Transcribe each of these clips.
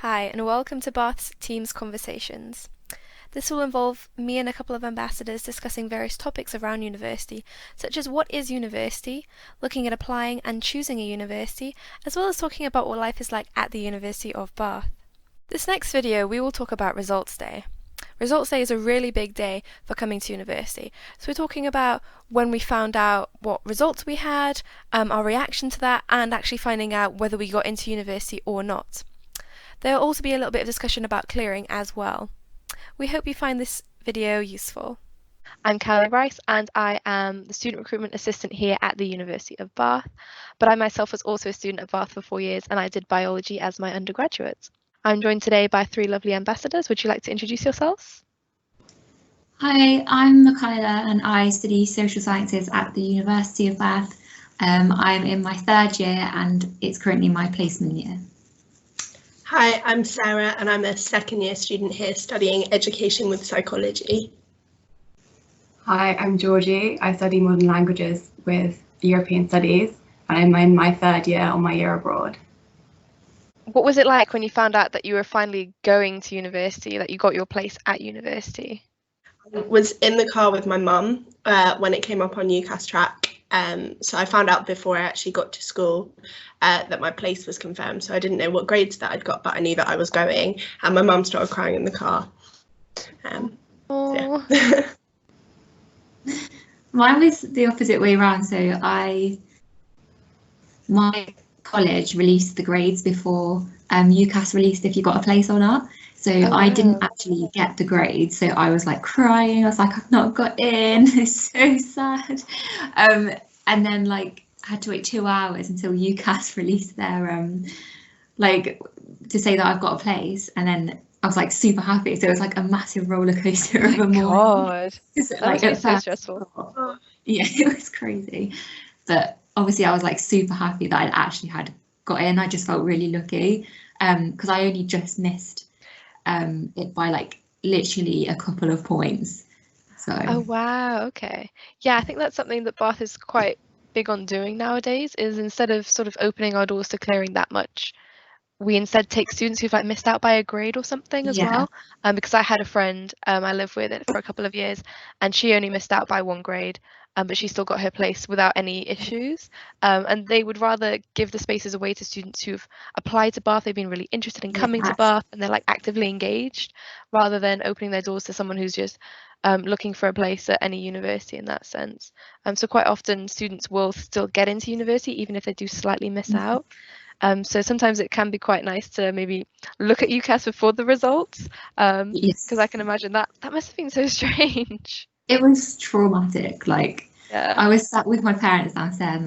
Hi, and welcome to Bath's Teams Conversations. This will involve me and a couple of ambassadors discussing various topics around university, such as what is university, looking at applying and choosing a university, as well as talking about what life is like at the University of Bath. This next video, we will talk about Results Day. Results Day is a really big day for coming to university. So we're talking about when we found out what results we had, our reaction to that, and actually finding out whether we got into university or not. There will also be a little bit of discussion about clearing as well. We hope you find this video useful. I'm Callie Rice and I am the Student Recruitment Assistant here at the University of Bath, but I myself was also a student at Bath for 4 years and I did biology as my undergraduate. I'm joined today by 3 lovely ambassadors. Would you like to introduce yourselves? Hi, I'm Mackyla and I study social sciences at the University of Bath. I'm in my 3rd year and it's currently my placement year. Hi, I'm Sarah and I'm a 2nd year student here studying education with psychology. Hi, I'm Georgie. I study modern languages with European studies and I'm in my 3rd year on my year abroad. What was it like when you found out that you were finally going to university, that you got your place at university? I was in the car with my mum when it came up on UCAS Track. So I found out before I actually got to school that my place was confirmed. So I didn't know what grades that I'd got, but I knew that I was going. And my mum started crying in the car. Oh. Yeah. Mine was the opposite way around. So my college released the grades before UCAS released if you got a place or not. So I didn't actually get the grades. So I was like crying. I was like, I've not got in. It's so sad. And then like I had to wait 2 hours until UCAS released their like to say that I've got a place. And then I was like super happy. So it was like a massive roller coaster of a morning. God, that like, must be so stressful. Yeah, it was crazy. But obviously I was like super happy that I'd actually had got in. I just felt really lucky because I only just missed it by like literally a couple of points. So Oh wow, okay. Yeah, I think that's something that Bath is quite big on doing nowadays, is instead of sort of opening our doors to clearing that much, we instead take students who've like missed out by a grade or something as well. Because I had a friend I lived with it for a couple of years and she only missed out by 1 grade, but she still got her place without any issues. And they would rather give the spaces away to students who've applied to Bath, they've been really interested in coming to Bath and they're like actively engaged, rather than opening their doors to someone who's just looking for a place at any university in that sense. So quite often students will still get into university even if they do slightly miss out. So sometimes it can be quite nice to maybe look at UCAS before the results, because I can imagine that must have been so strange. It was traumatic. Like Yeah. I was sat with my parents downstairs and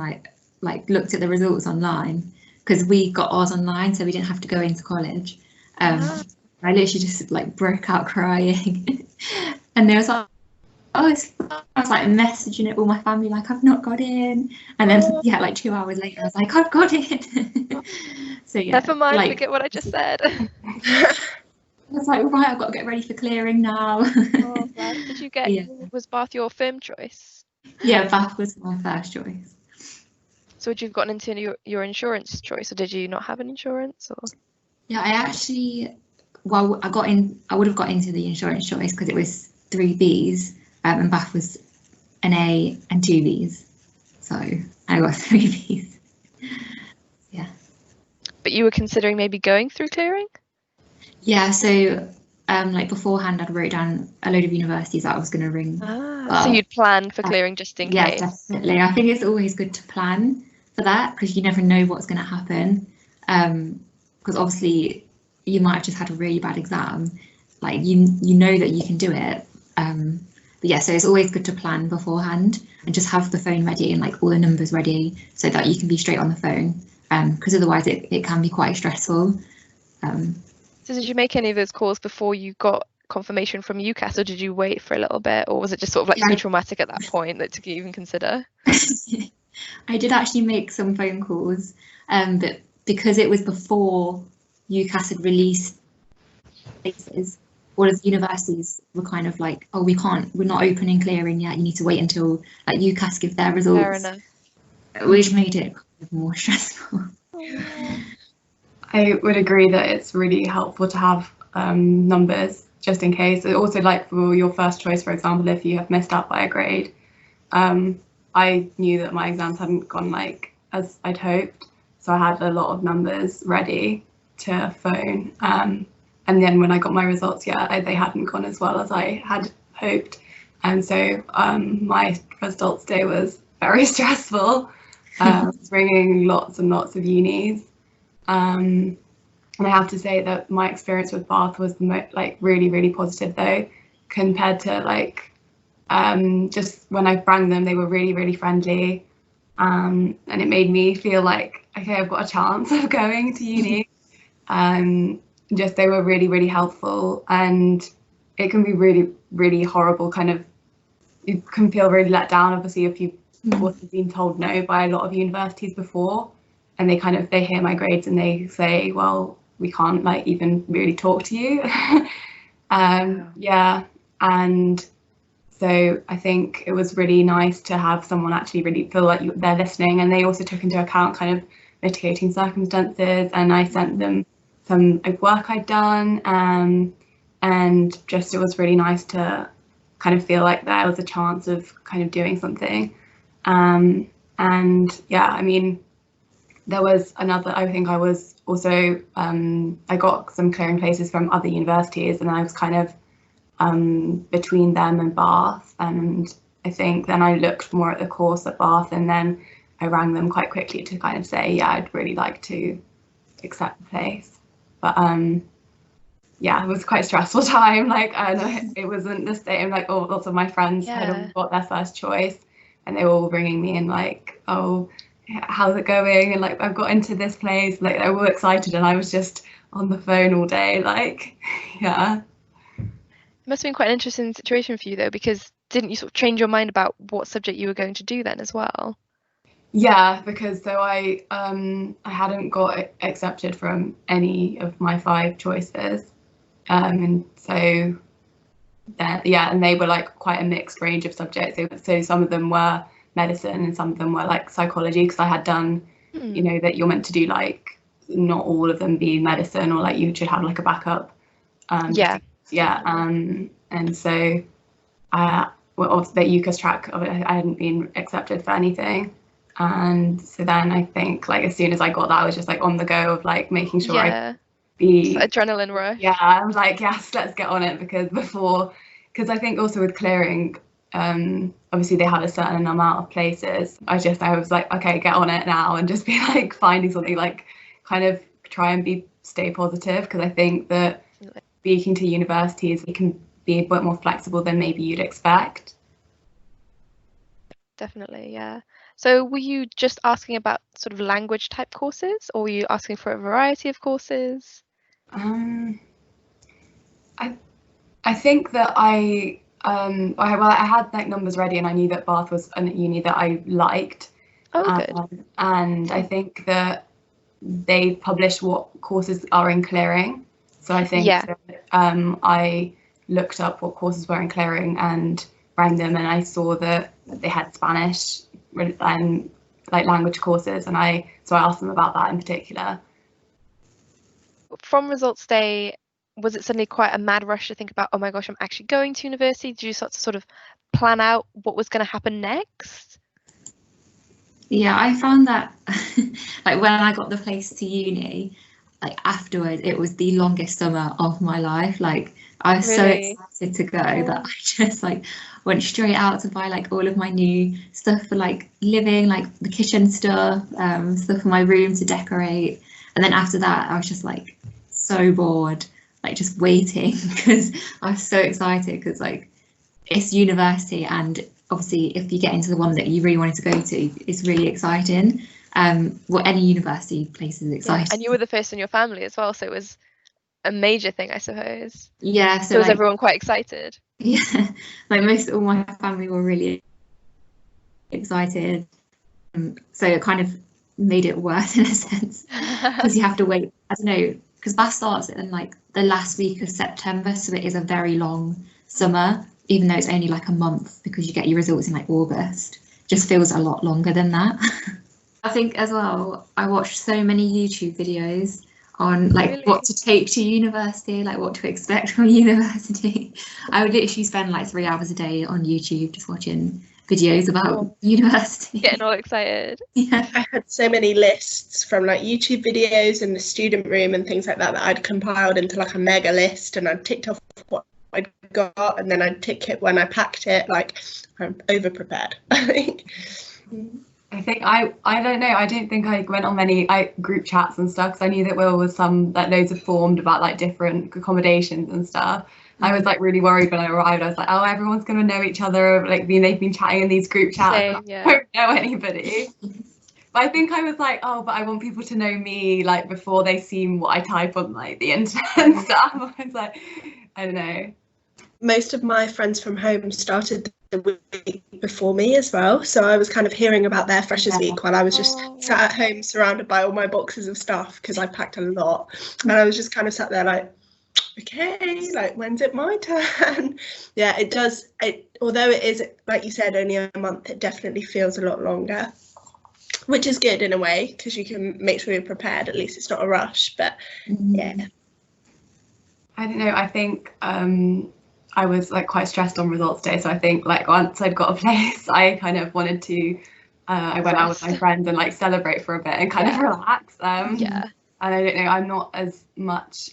like looked at the results online because we got ours online, so we didn't have to go into college. I literally just like broke out crying, and there was like, oh, I was like messaging it all my family like I've not got in, and then yeah, like 2 hours later I was like I've got in. So yeah, never mind, like, forget what I just said. I was like, right, I've got to get ready for clearing now. Oh, did you get? Yeah. Was Bath your firm choice? Yeah, Bath was my first choice. So would you have gotten into your insurance choice, or did you not have an insurance? Or yeah, I actually, well, I would have got into the insurance choice because it was 3 Bs, and Bath was an A and 2 Bs, so I got 3 Bs. Yeah. But you were considering maybe going through clearing? Yeah, so like beforehand I'd wrote down a load of universities that I was going to ring. So you'd plan for clearing just in case? Yeah, definitely. I think it's always good to plan for that because you never know what's going to happen. Because obviously you might have just had a really bad exam, like you know that you can do it. But yeah, so it's always good to plan beforehand and just have the phone ready and like all the numbers ready so that you can be straight on the phone. Because otherwise it can be quite stressful. So did you make any of those calls before you got confirmation from UCAS, or did you wait for a little bit, or was it just sort of like so traumatic at that point that to even consider? I did actually make some phone calls, but because it was before UCAS had released places, all of the universities were kind of like, oh, we're not opening clearing yet, you need to wait until like UCAS give their results. Fair enough. Which made it kind of more stressful. I would agree that it's really helpful to have numbers just in case. Also, like for your first choice, for example, if you have missed out by a grade, I knew that my exams hadn't gone like as I'd hoped, so I had a lot of numbers ready to phone. And then when I got my results, they hadn't gone as well as I had hoped, and so my results day was very stressful. I was ringing lots and lots of unis. And I have to say that my experience with Bath was really, really positive though, compared to just when I rang them, they were really, really friendly. And it made me feel like, okay, I've got a chance of going to uni. Just they were really, really helpful, and it can be really, really horrible. Kind of, you can feel really let down, obviously, if you've also been told no by a lot of universities before, and they hear my grades and they say, well, we can't like even really talk to you. And so I think it was really nice to have someone actually really feel like they're listening, and they also took into account kind of mitigating circumstances, and I sent them some work I'd done, and just it was really nice to kind of feel like there was a chance of kind of doing something. And yeah, I mean, there was another, I think I was also, I got some clearing places from other universities, and I was kind of between them and Bath, and I think then I looked more at the course at Bath, and then I rang them quite quickly to kind of say, yeah, I'd really like to accept the place. But yeah, it was quite a stressful time. Like, it wasn't the same. Like, lots of my friends had all got their first choice, and they were all ringing me and like, oh, how's it going? And like, I've got into this place. Like, they were all excited, and I was just on the phone all day. Like, yeah. It must have been quite an interesting situation for you though, because didn't you sort of change your mind about what subject you were going to do then as well? Yeah, because so I hadn't got accepted from any of my 5 choices, and so then and they were like quite a mixed range of subjects. So some of them were medicine, and some of them were like psychology, because I had done, you know, that you're meant to do like not all of them be medicine, or like you should have like a backup. And so of the UCAS track, I hadn't been accepted for anything. And so then I think like as soon as I got that, I was just like on the go of like making sure I be adrenaline rush. Yeah, I was like, yes, let's get on it, because I think also with clearing, obviously they had a certain amount of places. I was like, okay, get on it now, and just be like finding something, like kind of try and stay positive, because I think that speaking to universities, it can be a bit more flexible than maybe you'd expect. Definitely, yeah. So were you just asking about sort of language type courses, or were you asking for a variety of courses? I think that I had like numbers ready, and I knew that Bath was a uni that I liked. Good. And I think that they publish what courses are in clearing. So I think that, I looked up what courses were in clearing and rang them, and I saw that they had Spanish and like language courses, and so I asked them about that in particular. From results day, was it suddenly quite a mad rush to think about, oh my gosh, I'm actually going to university? Did you start to sort of plan out what was going to happen next? Yeah, I found that like when I got the place to uni, like afterwards, it was the longest summer of my life. Like I was so excited to go that I just like went straight out to buy like all of my new stuff for like living, like the kitchen stuff, stuff for my room to decorate. And then after that, I was just like so bored, like just waiting, because I was so excited, because like it's university, and obviously if you get into the one that you really wanted to go to, it's really exciting. Any university place is exciting. And you were the first in your family as well, so it was a major thing, I suppose. Yeah. So was everyone quite excited? Yeah, like all my family were really excited. So it kind of made it worse in a sense, because you have to wait. I don't know, because Bath starts in like the last week of September, so it is a very long summer, even though it's only like a month, because you get your results in like August. Just feels a lot longer than that. I think as well, I watched so many YouTube videos on like Really? what to take to university, like what to expect from university. I would literally spend like 3 hours a day on YouTube just watching videos about university. Getting all excited. Yeah. I had so many lists from like YouTube videos and the student room and things like that that I'd compiled into like a mega list, and I'd ticked off what I'd got, and then I'd tick it when I packed it. Like, I'm over prepared. I think I don't know. I don't think I went on many group chats and stuff, because I knew that Will was like loads of formed about like different accommodations and stuff. I was like really worried when I arrived. I was like, oh, everyone's gonna know each other. Like, they've been chatting in these group chats. Same, And yeah. I don't know anybody. But I think I was like, oh, but I want people to know me like before they see what I type on like the internet and stuff. I was like, I don't know. Most of my friends from home started the week before me as well, so I was kind of hearing about their freshers week while I was just sat at home surrounded by all my boxes of stuff, because I packed a lot, and I was just kind of sat there like, okay, like, when's it my turn? Yeah, it does. Although it is, like you said, only a month, it definitely feels a lot longer, which is good in a way, because you can make sure you're prepared. At least it's not a rush. But yeah, I don't know. I think I was like quite stressed on results day, so I think like once I'd got a place, I kind of wanted to. I went out with my friends and like celebrate for a bit and kind of relax. Yeah. And I don't know. I'm not as much.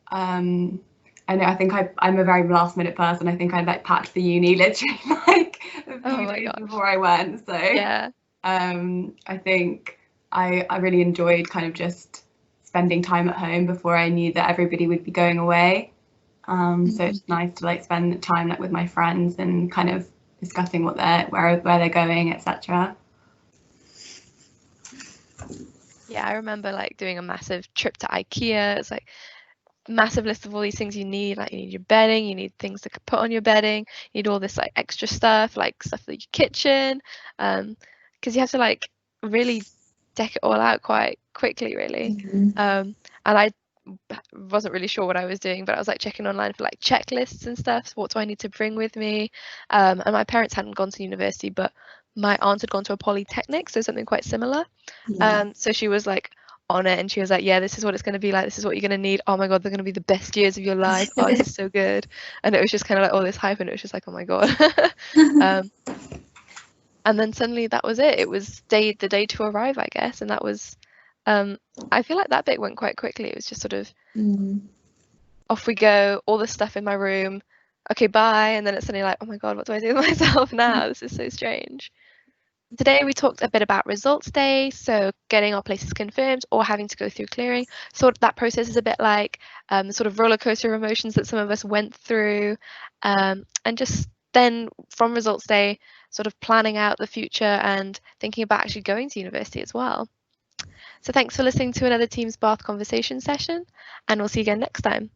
I know. I think I'm a very last minute person. I think I like packed for uni literally like a few days before I went. So yeah. I think I really enjoyed kind of just spending time at home before I knew that everybody would be going away. So it's nice to like spend time like with my friends and kind of discussing where they're going, etc. Yeah, I remember like doing a massive trip to IKEA. It's like massive list of all these things you need. Like, you need your bedding, you need things to put on your bedding, you need all this like extra stuff, like stuff for your kitchen, because you have to like really deck it all out quite quickly, really. And I wasn't really sure what I was doing, but I was like checking online for like checklists and stuff. So what do I need to bring with me? And my parents hadn't gone to university, but my aunt had gone to a polytechnic, so something quite similar. So she was like on it, and she was like, yeah, this is what it's going to be like, this is what you're going to need. Oh my god, they're going to be the best years of your life. Oh, this is so good. And it was just kind of like all this hype, and it was just like, oh my god. And then suddenly that was it. It was the day to arrive, I guess, and that was I feel like that bit went quite quickly. It was just sort of off we go, all the stuff in my room, okay, bye. And then it's suddenly like, oh my god, what do I do with myself now? This is so strange. Today we talked a bit about results day, so getting our places confirmed or having to go through clearing. So that process is a bit like the sort of roller coaster of emotions that some of us went through, and just then from results day, sort of planning out the future and thinking about actually going to university as well. So thanks for listening to another Teams Bath conversation session, and we'll see you again next time.